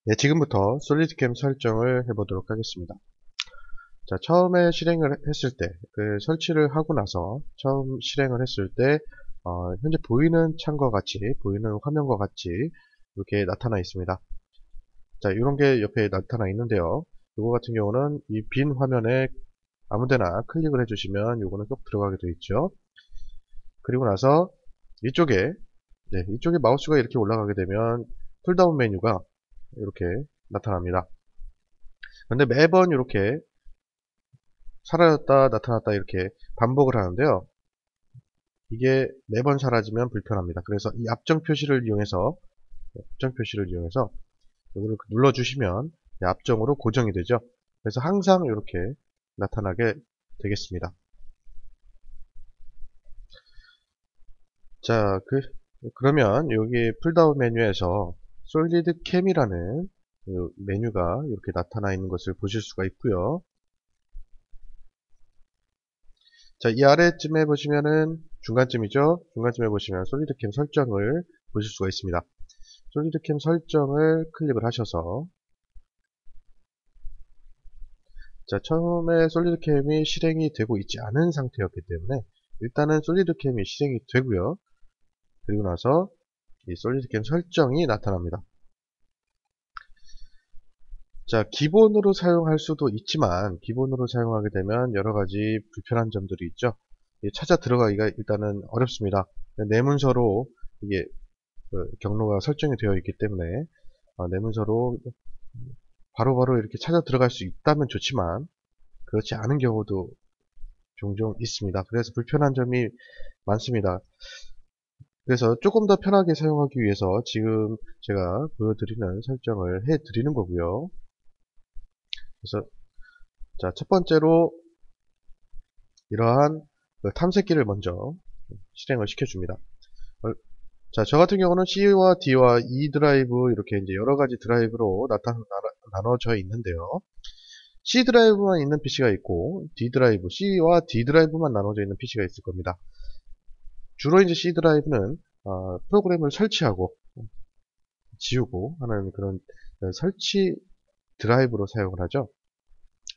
네, 지금부터 솔리드캠 설정을 해보도록 하겠습니다. 자, 처음에 실행을 했을 때, 설치를 하고 나서 처음 실행을 했을 때, 현재 보이는 창과 같이, 보이는 화면과 같이 이렇게 나타나 있습니다. 자, 이런 게 옆에 나타나 있는데요. 이거 같은 경우는 이 빈 화면에 아무데나 클릭을 해주시면 이거는 쏙 들어가게 되어 있죠. 그리고 나서 이쪽에, 네, 이쪽에 마우스가 이렇게 올라가게 되면 풀다운 메뉴가 이렇게 나타납니다. 근데 매번 이렇게 사라졌다 나타났다 이렇게 반복을 하는데요. 이게 매번 사라지면 불편합니다. 그래서 이 앞정 표시를 이용해서 이거를 눌러주시면 앞정으로 고정이 되죠. 그래서 항상 이렇게 나타나게 되겠습니다. 자, 그러면 여기 풀다운 메뉴에서 솔리드 캠이라는 메뉴가 이렇게 나타나 있는 것을 보실 수가 있고요. 자, 이 아래쯤에 보시면은 중간쯤이죠. 중간쯤에 보시면 솔리드캠 설정을 보실 수가 있습니다. 솔리드캠 설정을 클릭을 하셔서 자, 처음에 솔리드캠이 실행이 되고 있지 않은 상태였기 때문에 일단은 솔리드캠이 실행이 되고요. 그리고 나서 이 솔리드캠 설정이 나타납니다. 자, 기본으로 사용할 수도 있지만 기본으로 사용하게 되면 여러 가지 불편한 점들이 있죠. 찾아 들어가기가 일단은 어렵습니다. 내 문서로 이게 경로가 설정이 되어 있기 때문에 내 문서로 바로바로 이렇게 찾아 들어갈 수 있다면 좋지만 그렇지 않은 경우도 종종 있습니다. 그래서 불편한 점이 많습니다. 그래서 조금 더 편하게 사용하기 위해서 지금 제가 보여드리는 설정을 해 드리는 거고요. 그래서 자, 첫 번째로 이러한 탐색기를 먼저 실행을 시켜줍니다. 자, 저 같은 경우는 C와 D와 E 드라이브 이렇게 이제 여러 가지 드라이브로 나눠져 있는데요. C 드라이브만 있는 PC가 있고 D 드라이브, C와 D 드라이브만 나눠져 있는 PC가 있을 겁니다. 주로 이제 C 드라이브는 프로그램을 설치하고 지우고 하는 그런 설치 드라이브로 사용을 하죠.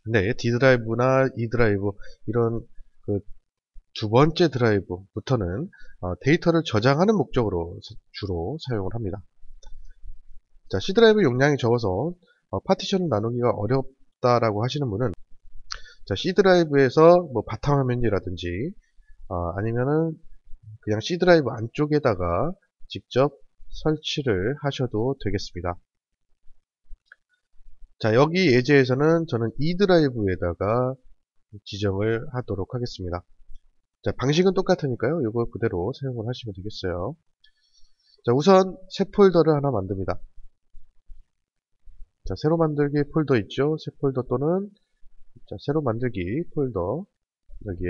근데 D 드라이브나 E 드라이브 이런 그 두 번째 드라이브부터는 데이터를 저장하는 목적으로 주로 사용을 합니다. 자, C 드라이브 용량이 적어서 파티션을 나누기가 어렵다라고 하시는 분은 자, C 드라이브에서 뭐 바탕화면이라든지 아니면은 그냥 C 드라이브 안쪽에다가 직접 설치를 하셔도 되겠습니다. 자, 여기 예제에서는 저는 E 드라이브에다가 지정을 하도록 하겠습니다. 자, 방식은 똑같으니까요. 이거 그대로 사용을 하시면 되겠어요. 자, 우선 새 폴더를 하나 만듭니다. 자, 새로 만들기 폴더 있죠? 새 폴더 또는 자, 새로 만들기 폴더 여기에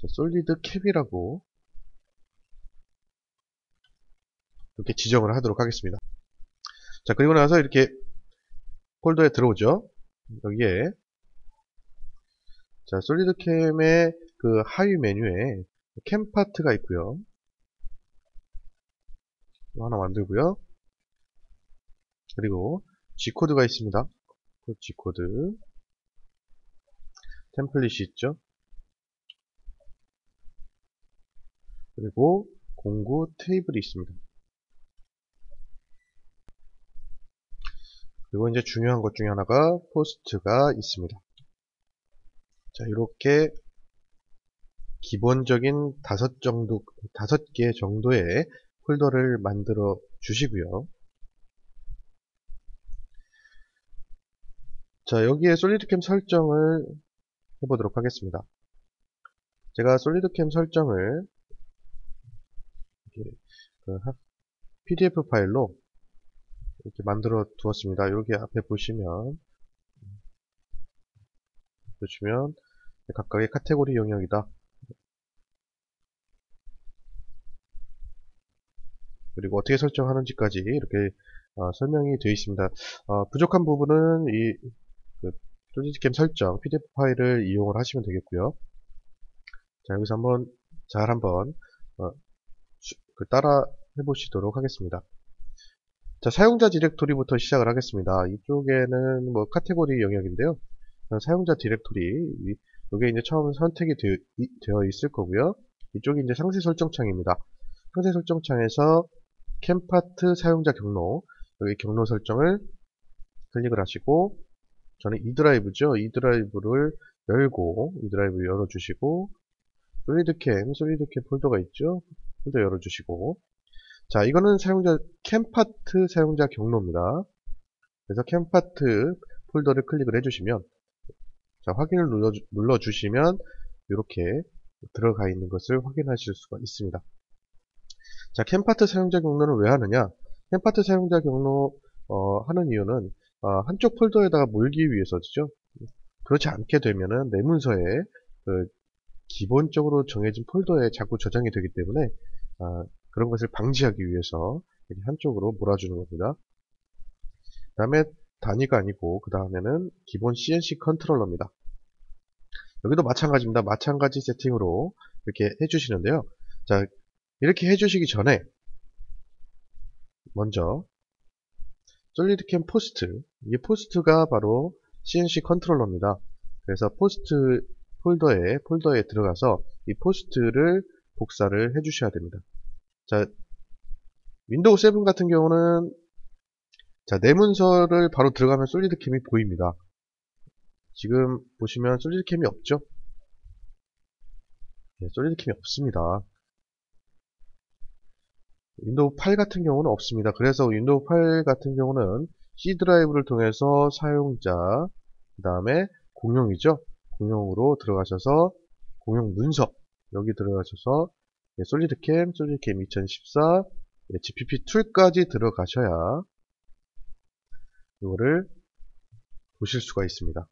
솔리드 캡이라고 이렇게 지정을 하도록 하겠습니다. 자, 그리고 나서 이렇게 폴더에 들어오죠. 여기에 자, 솔리드 캠의 그 하위 메뉴에 캠 파트가 있고요. 하나 만들고요. 그리고 G코드가 있습니다. G코드 템플릿이 있죠. 그리고 공구 테이블이 있습니다. 그리고 이제 중요한 것 중에 하나가 포스트가 있습니다. 자, 이렇게 기본적인 5개 정도의 폴더를 만들어 주시고요. 자, 여기에 솔리드캠 설정을 해보도록 하겠습니다. 제가 솔리드캠 설정을 이렇게 PDF 파일로 이렇게 만들어 두었습니다. 여기 앞에 보시면 각각의 카테고리 영역이다. 그리고 어떻게 설정하는지까지 이렇게 설명이 되어 있습니다. 부족한 부분은 솔리드캠 설정 PDF 파일을 이용을 하시면 되겠고요. 자, 여기서 한번 따라 해보시도록 하겠습니다. 자, 사용자 디렉토리부터 시작을 하겠습니다. 이쪽에는 뭐 카테고리 영역인데요. 사용자 디렉토리, 이게 이제 처음 선택이 되어 있을 거고요. 이쪽이 이제 상세 설정 창입니다. 상세 설정 창에서 캠파트 사용자 경로, 여기 경로 설정을 클릭을 하시고, 저는 이 드라이브죠. 이 드라이브를 열고, 이 드라이브 열어주시고, 솔리드캠 폴더가 있죠. 폴더 열어주시고, 자, 이거는 캠파트 사용자 경로입니다. 그래서 캠파트 폴더를 클릭을 해주시면, 자, 확인을 눌러주시면, 이렇게 들어가 있는 것을 확인하실 수가 있습니다. 자, 캠파트 사용자 경로는 왜 하느냐? 캠파트 사용자 경로, 하는 이유는, 한쪽 폴더에다가 몰기 위해서죠. 그렇지 않게 되면은 내 문서에 그 기본적으로 정해진 폴더에 자꾸 저장이 되기 때문에 그런 것을 방지하기 위해서 이렇게 한쪽으로 몰아주는 겁니다. 그 다음에 단위가 아니고 그 다음에는 기본 CNC 컨트롤러입니다. 여기도 마찬가지입니다. 마찬가지 세팅으로 이렇게 해주시는데요. 자, 이렇게 해주시기 전에 먼저 솔리드캠 포스트, 이 포스트가 바로 CNC 컨트롤러입니다. 그래서 포스트 폴더에 들어가서 이 포스트를 복사를 해주셔야 됩니다. 자, 윈도우 7 같은 경우는 자, 내 문서를 바로 들어가면 솔리드캠이 보입니다. 지금 보시면 솔리드캠이 없죠? 네, 솔리드캠이 없습니다. 윈도우 8 같은 경우는 없습니다. 그래서 윈도우 8 같은 경우는 C 드라이브를 통해서 사용자, 그 다음에 공용이죠. 공용으로 들어가셔서 공용 문서, 여기 들어가셔서 솔리드캠 2014, GPP 툴까지 들어가셔야 이거를 보실 수가 있습니다.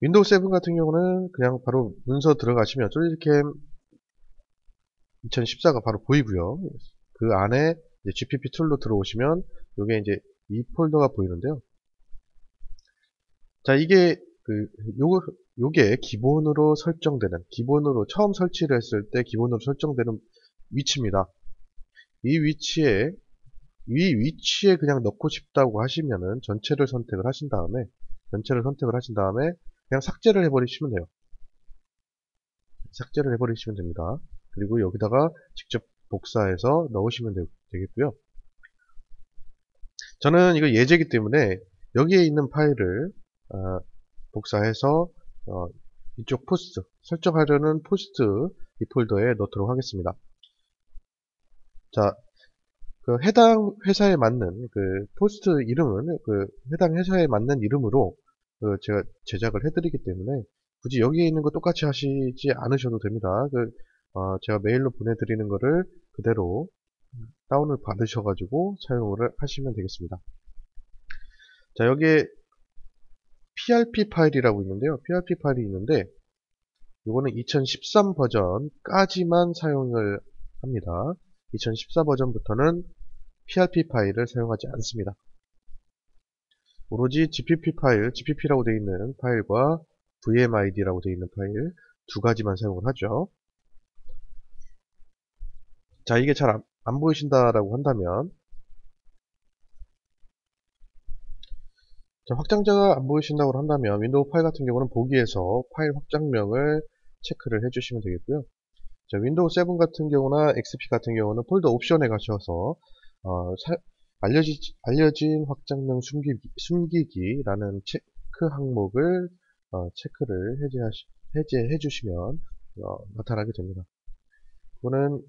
윈도우 7 같은 경우는 그냥 바로 문서 들어가시면 솔리드캠 2014가 바로 보이고요. 그 안에 GPP 툴로 들어오시면 이게 이제 이 폴더가 보이는데요. 자, 이게 요게 기본으로 기본으로 처음 설치를 했을 때 기본으로 설정되는 위치입니다. 이 위치에 그냥 넣고 싶다고 하시면은 전체를 선택을 하신 다음에 그냥 삭제를 해버리시면 돼요. 삭제를 해버리시면 됩니다. 그리고 여기다가 직접 복사해서 넣으시면 되겠고요. 저는 이거 예제이기 때문에 여기에 있는 파일을 복사해서 이쪽 포스트, 설정하려는 포스트 이 폴더에 넣도록 하겠습니다. 자, 그 해당 회사에 맞는 그 포스트 이름은 해당 회사에 맞는 이름으로 제가 제작을 해드리기 때문에 굳이 여기에 있는 거 똑같이 하시지 않으셔도 됩니다. 제가 메일로 보내드리는 거를 그대로 다운을 받으셔가지고 사용을 하시면 되겠습니다. 자, 여기에 PRP 파일이라고 있는데요. PRP 파일이 있는데 이거는 2013 버전까지만 사용을 합니다. 2014 버전부터는 PRP 파일을 사용하지 않습니다. 오로지 GPP 파일, GPP라고 되어 있는 파일과 VMID라고 되어 있는 파일 두 가지만 사용을 하죠. 자, 이게 잘 안 보이신다라고 한다면, 자, 확장자가 안 보이신다고 한다면 윈도우 파일 같은 경우는 보기에서 파일 확장명을 체크를 해주시면 되겠고요. 자, 윈도우 7 같은 경우나 XP 같은 경우는 폴더 옵션에 가셔서 알려진 확장명 숨기기라는 체크 항목을 체크를 해제해 주시면 나타나게 됩니다. 그거는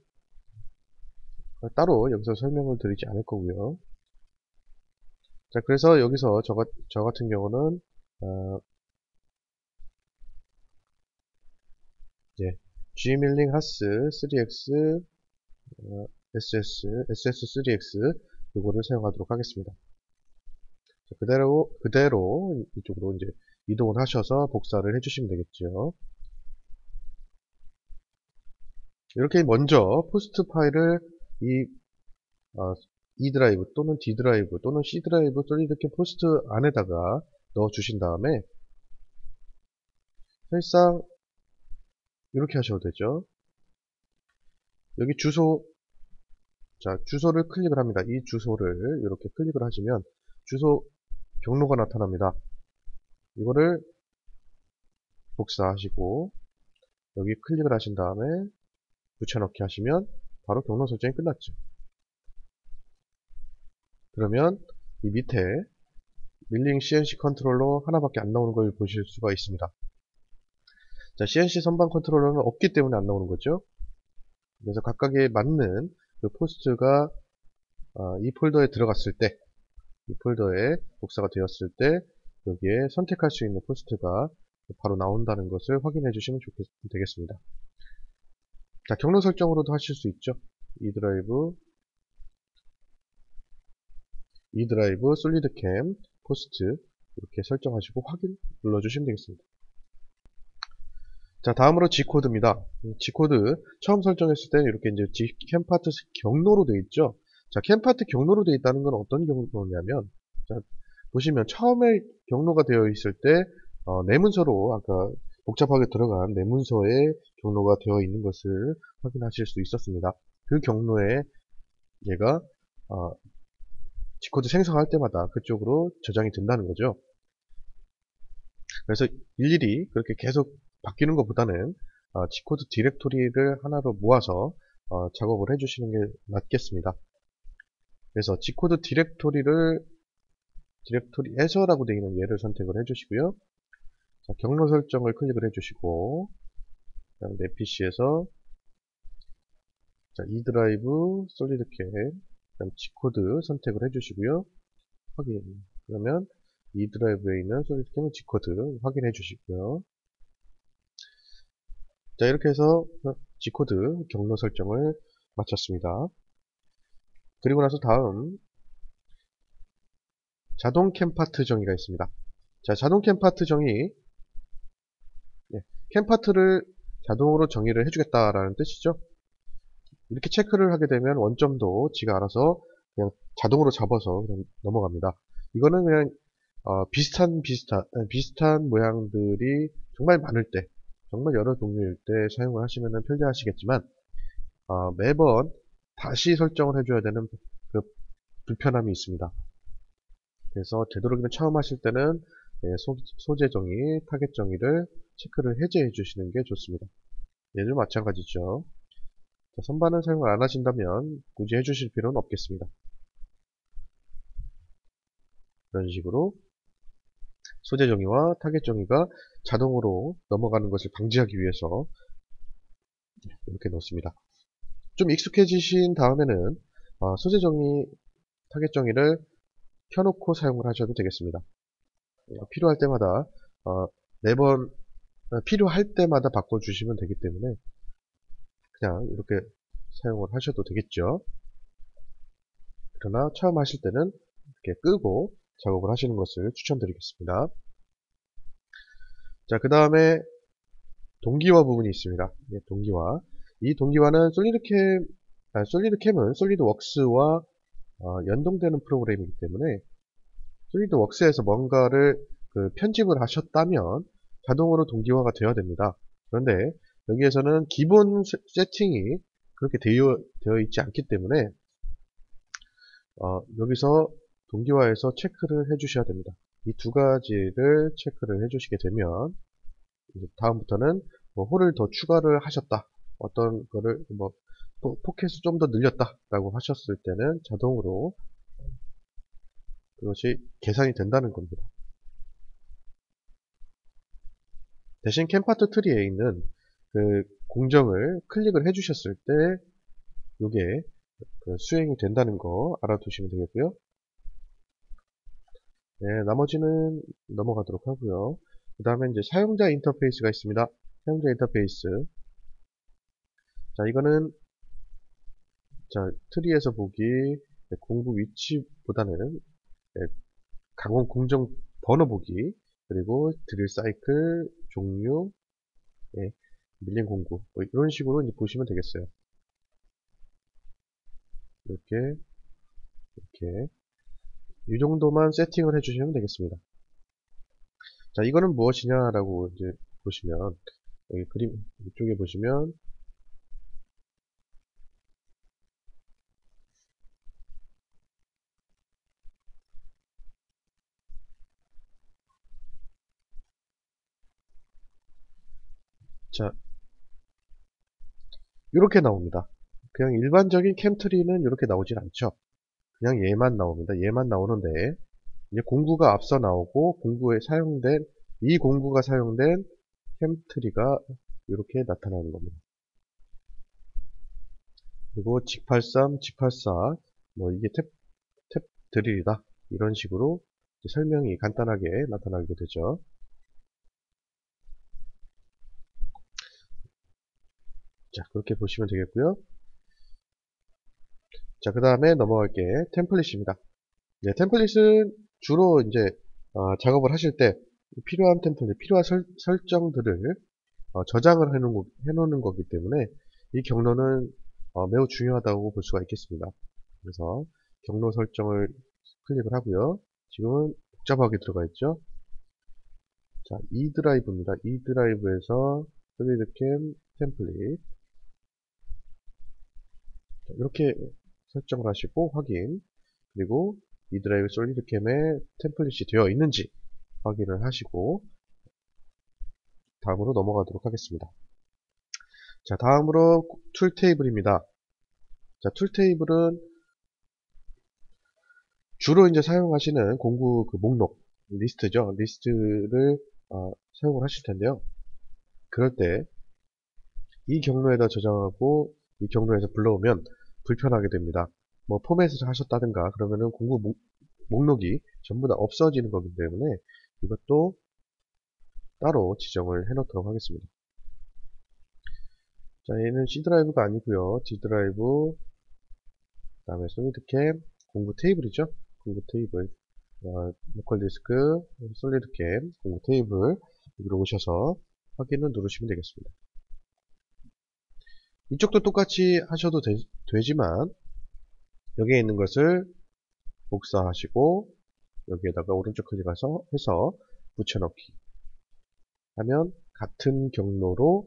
따로 여기서 설명을 드리지 않을 거고요. 자, 그래서 여기서 저 같은 경우는 Gmilling 하스 3x SS3x 이거를 사용하도록 하겠습니다. 자, 그대로 이쪽으로 이제 이동을 하셔서 복사를 해주시면 되겠죠. 이렇게 먼저 포스트 파일을 E 드라이브 또는 D 드라이브 또는 C 드라이브 솔리드캠 포스트 안에다가 넣어 주신 다음에 사실상 이렇게 하셔도 되죠. 여기 주소, 자, 주소를 클릭을 합니다. 이 주소를 이렇게 클릭을 하시면 주소 경로가 나타납니다. 이거를 복사하시고 여기 클릭을 하신 다음에 붙여넣기 하시면 바로 경로 설정이 끝났죠. 그러면 이 밑에 밀링 CNC 컨트롤러 하나밖에 안 나오는 걸 보실 수가 있습니다. 자, CNC 선반 컨트롤러는 없기 때문에 안 나오는 거죠. 그래서 각각에 맞는 그 포스트가 이 폴더에 들어갔을 때, 이 폴더에 복사가 되었을 때 여기에 선택할 수 있는 포스트가 바로 나온다는 것을 확인해 주시면 되겠습니다. 자, 경로 설정으로도 하실 수 있죠. E 드라이브, 솔리드캠, 포스트 이렇게 설정하시고 확인 눌러주시면 되겠습니다. 자, 다음으로 G코드입니다. G코드 처음 설정했을 때는 이렇게 이제 캠파트 경로로 되어 있죠. 자, 캠파트 경로로 되어 있다는 건 어떤 경로냐면, 자, 보시면 처음에 경로가 되어 있을 때 내 문서로 아까 복잡하게 들어간 내 문서에 경로가 되어 있는 것을 확인하실 수 있었습니다. 그 경로에 얘가 G코드 생성할 때마다 그쪽으로 저장이 된다는 거죠. 그래서 일일이 그렇게 계속 바뀌는 것보다는 G코드 디렉토리를 하나로 모아서 작업을 해주시는 게 맞겠습니다. 그래서 G코드 디렉토리에서라고 되어 있는 얘를 선택을 해주시고요. 자, 경로 설정을 클릭을 해주시고, 그다음에 내 PC에서 E 드라이브, 솔리드캠, 그다음 G코드 선택을 해주시고요. 확인. 그러면 E 드라이브에 있는 솔리드캠 G코드 확인해 주시고요. 자, 이렇게 해서 G코드 경로 설정을 마쳤습니다. 그리고 나서 다음 자동 캠파트 정의가 있습니다. 자, 자동 캠파트 정의, 캠파트를 자동으로 정의를 해주겠다라는 뜻이죠. 이렇게 체크를 하게 되면 원점도 지가 알아서 그냥 자동으로 잡아서 그냥 넘어갑니다. 이거는 그냥 비슷한 모양들이 정말 많을 때, 정말 여러 종류일 때 사용을 하시면 편리하시겠지만 매번 다시 설정을 해줘야 되는 그 불편함이 있습니다. 그래서 되도록이면 처음 하실 때는 소재 정의, 타겟 정의를 체크를 해제해 주시는 게 좋습니다. 얘도 마찬가지죠. 자, 선반을 사용을 안 하신다면 굳이 해주실 필요는 없겠습니다. 이런 식으로 소재 정의와 타겟 정의가 자동으로 넘어가는 것을 방지하기 위해서 이렇게 놓습니다. 좀 익숙해지신 다음에는 소재 정의, 타겟 정의를 켜놓고 사용을 하셔도 되겠습니다. 필요할 때마다 매번 필요할 때마다 바꿔주시면 되기 때문에 그냥 이렇게 사용을 하셔도 되겠죠. 그러나 처음 하실 때는 이렇게 끄고 작업을 하시는 것을 추천드리겠습니다. 자, 그 다음에 동기화 부분이 있습니다. 동기화. 이 동기화는 솔리드캠은 솔리드웍스와 연동되는 프로그램이기 때문에 솔리드웍스에서 뭔가를 편집을 하셨다면 자동으로 동기화가 되어야 됩니다. 그런데 여기에서는 기본 세팅이 그렇게 되어 있지 않기 때문에 여기서 동기화해서 체크를 해 주셔야 됩니다. 이 두 가지를 체크를 해 주시게 되면 다음부터는 홀을 더 추가를 하셨다, 어떤 거를 포켓을 좀 더 늘렸다 라고 하셨을 때는 자동으로 그것이 계산이 된다는 겁니다. 대신 캠파트 트리에 있는 그 공정을 클릭을 해 주셨을 때 이게 수행이 된다는 거 알아두시면 되겠고요. 네, 나머지는 넘어가도록 하고요. 그 다음에 이제 사용자 인터페이스가 있습니다. 사용자 인터페이스. 자, 이거는 트리에서 보기 공부 위치보다는 강원 공정 번호 보기, 그리고 드릴 사이클 종류, 밀린 공구 이런 식으로 이제 보시면 되겠어요. 이렇게 이 정도만 세팅을 해주시면 되겠습니다. 자, 이거는 무엇이냐라고 이제 보시면 여기 그림 이쪽에 보시면 자, 이렇게 나옵니다. 그냥 일반적인 캠트리는 이렇게 나오진 않죠. 그냥 얘만 나옵니다. 얘만 나오는데 이제 공구가 앞서 나오고 공구에 사용된 이 공구가 사용된 캠트리가 이렇게 나타나는 겁니다. 그리고 G83, G84 뭐 이게 탭 드릴이다 이런 식으로 설명이 간단하게 나타나게 되죠. 자, 그렇게 보시면 되겠고요. 자, 그 다음에 넘어갈 게 템플릿입니다. 네, 템플릿은 주로 이제 작업을 하실 때 필요한 템플릿, 필요한 설정들을 저장을 해놓는 거기 때문에 이 경로는 매우 중요하다고 볼 수가 있겠습니다. 그래서 경로 설정을 클릭을 하고요. 지금은 복잡하게 들어가 있죠. 자, E 드라이브입니다. E 드라이브에서 솔리드캠 템플릿 이렇게 설정을 하시고 확인, 그리고 이 드라이브 솔리드캠에 템플릿이 되어 있는지 확인을 하시고 다음으로 넘어가도록 하겠습니다. 자, 다음으로 툴 테이블입니다. 자, 툴 테이블은 주로 이제 사용하시는 공구 그 목록 리스트죠. 리스트를 사용을 하실 텐데요. 그럴 때 이 경로에다 저장하고 이 경로에서 불러오면 불편하게 됩니다. 뭐 포맷을 하셨다든가 그러면은 공구 목록이 전부 다 없어지는 거기 때문에 이것도 따로 지정을 해 놓도록 하겠습니다. 자, 얘는 C 드라이브가 아니고요. D 드라이브, 그 다음에 솔리드캠, 공구 테이블이죠. 공구 테이블, 로컬 디스크, 솔리드캠, 공구 테이블 여기로 오셔서 확인을 누르시면 되겠습니다. 이쪽도 똑같이 하셔도 되지만 여기에 있는 것을 복사하시고 여기에다가 오른쪽 클릭해서 해서 붙여넣기 하면 같은 경로로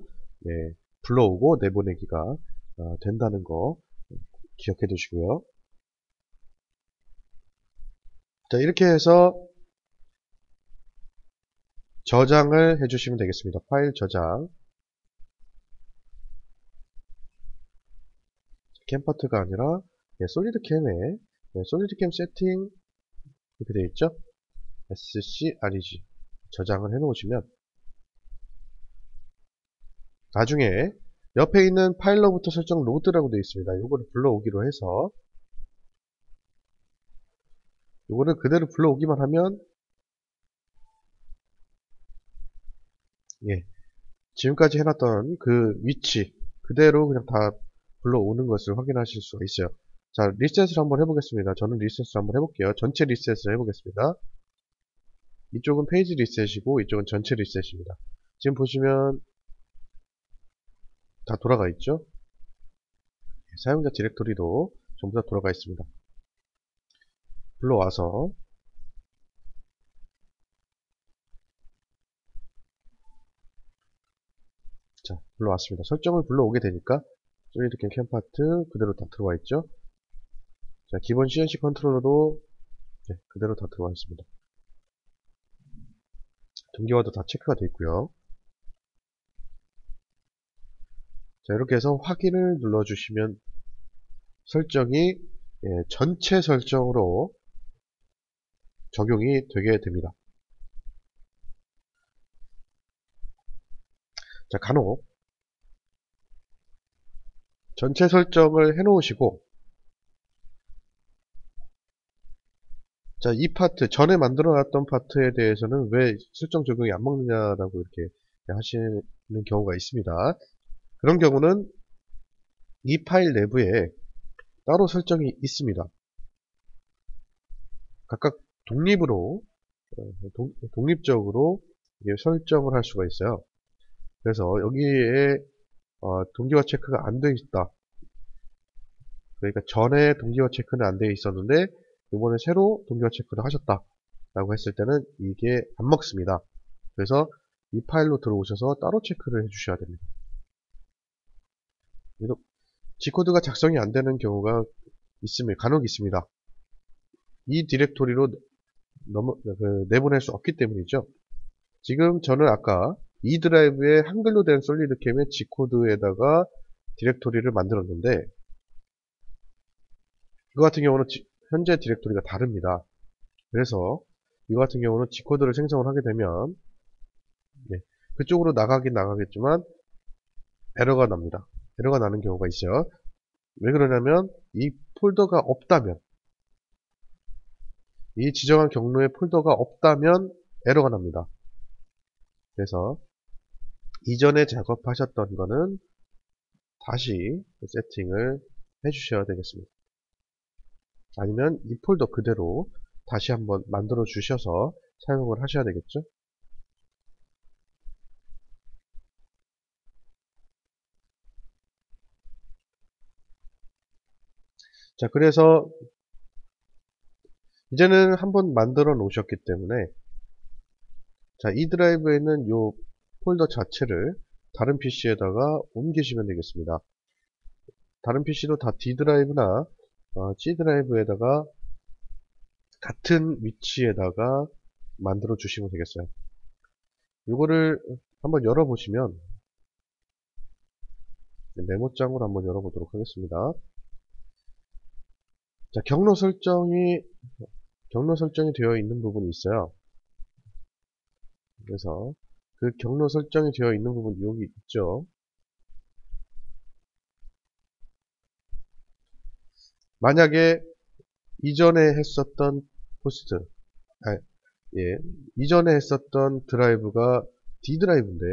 불러오고 내보내기가 된다는 거 기억해 두시고요. 자, 이렇게 해서 저장을 해 주시면 되겠습니다. 파일 저장, 캠파트가 아니라 솔리드캠에 솔리드캠 세팅 이렇게 되어 있죠. screg 저장을 해 놓으시면 나중에 옆에 있는 파일로부터 설정 로드라고 되어 있습니다. 요거를 불러오기로 해서 요거를 그대로 불러오기만 하면 지금까지 해놨던 그 위치 그대로 그냥 다 불러오는 것을 확인하실 수가 있어요. 자, 리셋을 한번 해보겠습니다. 저는 리셋을 한번 해볼게요. 전체 리셋을 해보겠습니다. 이쪽은 페이지 리셋이고 이쪽은 전체 리셋입니다. 지금 보시면 다 돌아가 있죠. 사용자 디렉토리도 전부 다 돌아가 있습니다. 불러와서 자, 불러왔습니다. 설정을 불러오게 되니까 솔리드캠 캠파트 그대로 다 들어와 있죠. 자, 기본 CNC 컨트롤러도 그대로 다 들어와 있습니다. 동기화도 다 체크가 되어 있고요. 자, 이렇게 해서 확인을 눌러주시면 설정이 전체 설정으로 적용이 되게 됩니다. 자, 간혹 전체 설정을 해 놓으시고 자, 이 파트 전에 만들어 놨던 파트에 대해서는 왜 설정 적용이 안 먹느냐라고 이렇게 하시는 경우가 있습니다. 그런 경우는 이 파일 내부에 따로 설정이 있습니다. 각각 독립으로 독립적으로 설정을 할 수가 있어요. 그래서 여기에 동기화 체크가 안 되어 있다. 그러니까 전에 동기화 체크는 안 되어 있었는데 이번에 새로 동기화 체크를 하셨다 라고 했을 때는 이게 안 먹습니다. 그래서 이 파일로 들어오셔서 따로 체크를 해 주셔야 됩니다. G코드가 작성이 안 되는 경우가 간혹 있습니다. 이 디렉토리로 내보낼 수 없기 때문이죠. 지금 저는 아까 이 드라이브에 한글로 된 솔리드캠의 G코드에다가 디렉토리를 만들었는데, 이거 같은 경우는 현재 디렉토리가 다릅니다. 그래서 이거 같은 경우는 G코드를 생성을 하게 되면, 네, 그쪽으로 나가긴 나가겠지만 에러가 납니다. 에러가 나는 경우가 있어요. 왜 그러냐면 이 폴더가 없다면, 이 지정한 경로에 폴더가 없다면 에러가 납니다. 그래서 이전에 작업하셨던 거는 다시 세팅을 해주셔야 되겠습니다. 아니면 이 폴더 그대로 다시 한번 만들어 주셔서 사용을 하셔야 되겠죠. 자, 그래서 이제는 한번 만들어 놓으셨기 때문에, 자, 이 드라이브에 있는 이 폴더 자체를 다른 PC에다가 옮기시면 되겠습니다. 다른 PC도 다 D 드라이브나 C 드라이브에다가 같은 위치에다가 만들어 주시면 되겠어요. 이거를 한번 열어보시면, 메모장으로 한번 열어보도록 하겠습니다. 자, 경로 설정이 되어 있는 부분이 있어요. 그래서 그 경로 설정이 되어 있는 부분이 여기 있죠. 만약에 이전에 했었던 호스트, 예, 이전에 했었던 드라이브가 D 드라이브인데,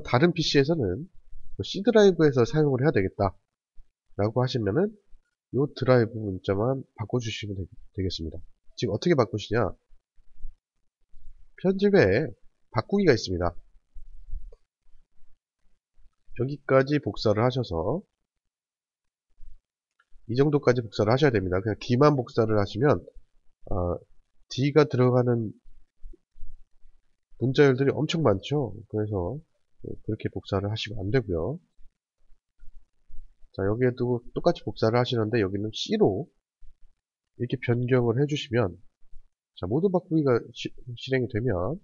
다른 PC에서는 C 드라이브에서 사용을 해야 되겠다 라고 하시면은 이 드라이브 문자만 바꿔주시면 되겠습니다. 지금 어떻게 바꾸시냐? 편집에 바꾸기가 있습니다. 여기까지 복사를 하셔서 이 정도까지 복사를 하셔야 됩니다. 그냥 D만 복사를 하시면 D가 들어가는 문자열들이 엄청 많죠. 그래서 그렇게 복사를 하시면 안 되고요. 자, 여기에도 똑같이 복사를 하시는데 여기는 C로 이렇게 변경을 해주시면, 자, 모두 바꾸기가 실행이 되면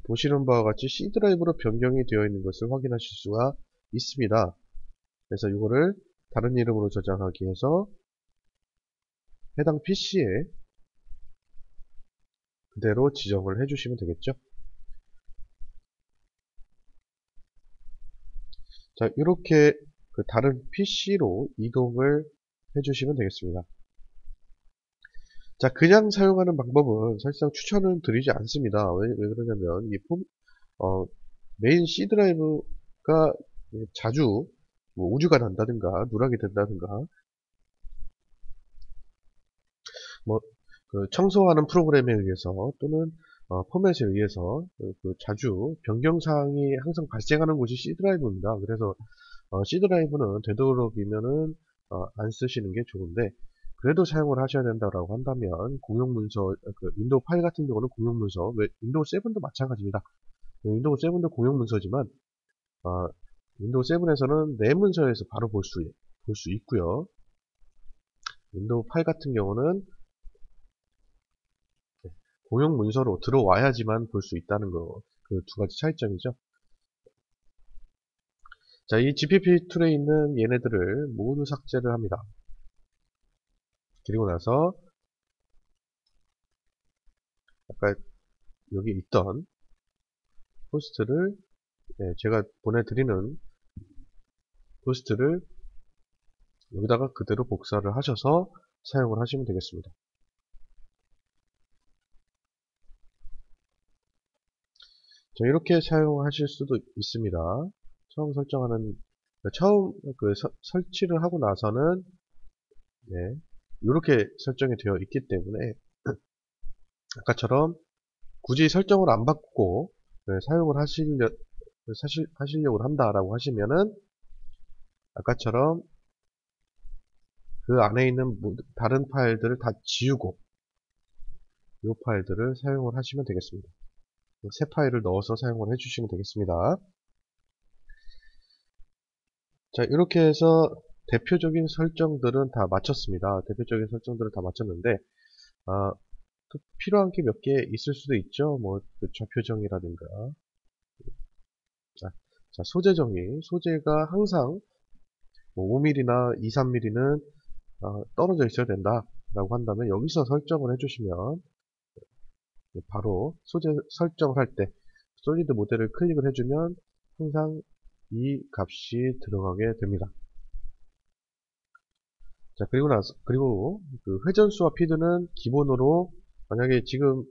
보시는 바와 같이 C 드라이브로 변경이 되어 있는 것을 확인하실 수가 있습니다. 그래서 이거를 다른 이름으로 저장하기 위해서 해당 PC에 그대로 지정을 해주시면 되겠죠. 자, 이렇게 그 다른 PC로 이동을 해주시면 되겠습니다. 자, 그냥 사용하는 방법은 사실상 추천을 드리지 않습니다. 왜 그러냐면 메인 C 드라이브가 자주 뭐 우주가 난다든가 누락이 된다든가, 뭐 그 청소하는 프로그램에 의해서 또는 포맷에 의해서 자주 변경사항이 항상 발생하는 곳이 C 드라이브입니다. 그래서 C 드라이브는 되도록이면은 안 쓰시는 게 좋은데, 그래도 사용을 하셔야 된다라고 한다면 공용 문서, 윈도우 파일 같은 경우는 공용 문서, 윈도우 7도 마찬가지입니다. 윈도우 7도 공용 문서지만 윈도우 7에서는 내 문서에서 바로 볼 수 있고요. 윈도우 파일 같은 경우는 공용 문서로 들어와야지만 볼 수 있다는 거, 그 두 가지 차이점이죠. 자, 이 GPP 툴에 있는 얘네들을 모두 삭제를 합니다. 그리고 나서 아까 여기 있던 포스트를, 제가 보내드리는 포스트를 여기다가 그대로 복사를 하셔서 사용을 하시면 되겠습니다. 자, 이렇게 사용하실 수도 있습니다. 처음 설치를 하고 나서는, 이렇게 설정이 되어 있기 때문에 아까처럼 굳이 설정을 안 바꾸고 사용을 하시려고 한다라고 하시면은, 아까처럼 그 안에 있는 다른 파일들을 다 지우고 이 파일들을 사용을 하시면 되겠습니다. 새 파일을 넣어서 사용을 해주시면 되겠습니다. 자, 이렇게 해서 대표적인 설정들은 다 마쳤습니다. 대표적인 설정들을 다 마쳤는데, 또 필요한 게 몇 개 있을 수도 있죠. 뭐, 그 좌표 정의라든가. 자, 소재 정의. 소재가 항상 뭐 5mm나 2, 3mm는 떨어져 있어야 된다. 라고 한다면 여기서 설정을 해주시면 바로 소재 설정을 할 때 솔리드 모델을 클릭을 해주면 항상 이 값이 들어가게 됩니다. 자, 그리고 그 회전수와 피드는 기본으로 만약에 지금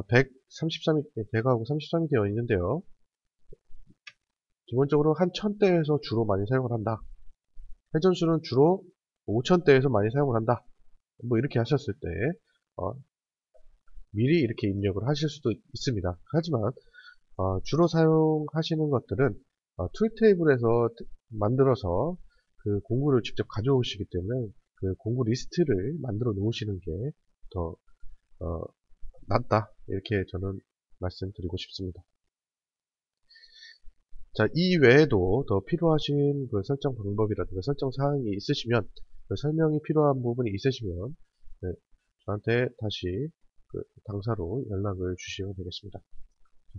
133, 100하고 33이 되어 있는데요. 기본적으로 한 1000대에서 주로 많이 사용을 한다. 회전수는 주로 5000대에서 많이 사용을 한다. 뭐 이렇게 하셨을 때 어, 미리 이렇게 입력을 하실 수도 있습니다. 하지만 주로 사용하시는 것들은 툴 테이블에서 만들어서 그 공구를 직접 가져오시기 때문에 그 공구 리스트를 만들어 놓으시는 게 더 낫다. 이렇게 저는 말씀드리고 싶습니다. 자, 이 외에도 더 필요하신 그 설정 방법이라든가 설정 사항이 있으시면 그 설명이 필요한 부분이 있으시면 네, 저한테 다시 그 당사로 연락을 주시면 되겠습니다.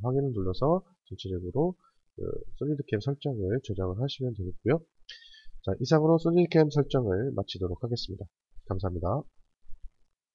확인을 눌러서 전체적으로 그 솔리드캠 설정을 저장을 하시면 되겠고요. 자, 이상으로 솔리드캠 설정을 마치도록 하겠습니다. 감사합니다.